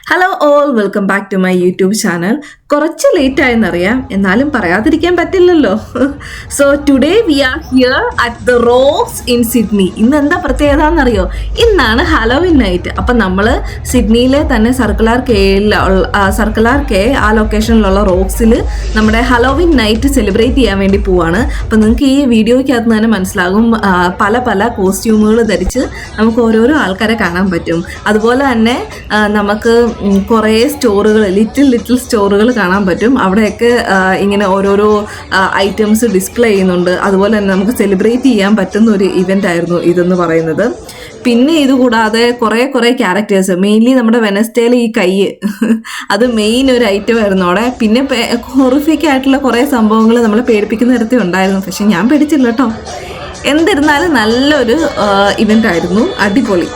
Hello all welcome back to my YouTube channel. കുറച്ച് late ആയെന്നറിയാം, എന്നാലും പറയാതിരിക്കാൻ പറ്റില്ലല്ലോ. So today we are here at the Rocks in Sydney. ഇന്ന് എന്താ പ്രത്യേകത എന്നറിയോ? ഇന്നാണ് ഹലോവിൻ നൈറ്റ്. അപ്പം നമ്മൾ സിഡ്നിയിലെ തന്നെ സർക്കുലാർ കെ ആ ലൊക്കേഷനിലുള്ള റോക്സിൽ നമ്മുടെ ഹലോവിൻ നൈറ്റ് സെലിബ്രേറ്റ് ചെയ്യാൻ വേണ്ടി പോവാണ്. അപ്പം നിങ്ങൾക്ക് ഈ വീഡിയോയ്ക്കകത്ത് തന്നെ മനസ്സിലാകും, പല പല കോസ്റ്റ്യൂമുകൾ ധരിച്ച് നമുക്ക് ഓരോരോ ആൾക്കാരെ കാണാൻ പറ്റും. അതുപോലെ തന്നെ നമുക്ക് കുറേ സ്റ്റോറുകൾ, ലിറ്റിൽ സ്റ്റോറുകൾ കാണാൻ പറ്റും. അവിടെയൊക്കെ ഇങ്ങനെ ഓരോരോ ഐറ്റംസ് ഡിസ്പ്ലേ ചെയ്യുന്നുണ്ട്. അതുപോലെ തന്നെ നമുക്ക് സെലിബ്രേറ്റ് ചെയ്യാൻ പറ്റുന്ന ഒരു ഇവൻ്റ് ആയിരുന്നു ഇതെന്ന് പറയുന്നത്. പിന്നെ ഇതുകൂടാതെ കുറേ ക്യാരക്ടേഴ്സ്, മെയിൻലി നമ്മുടെ വെനസ്ഡേയിലെ ഈ കൈ അത് മെയിൻ ഒരു ഐറ്റം ആയിരുന്നു അവിടെ. പിന്നെ ഹൊറിഫിക് ആയിട്ടുള്ള കുറേ സംഭവങ്ങൾ നമ്മളെ പേടിപ്പിക്കുന്ന തരത്തിൽ ഉണ്ടായിരുന്നു. പക്ഷെ ഞാൻ പേടിച്ചില്ല കേട്ടോ. എന്നിരുന്നാലും നല്ലൊരു ഇവൻ്റ് ആയിരുന്നു, അടിപൊളി.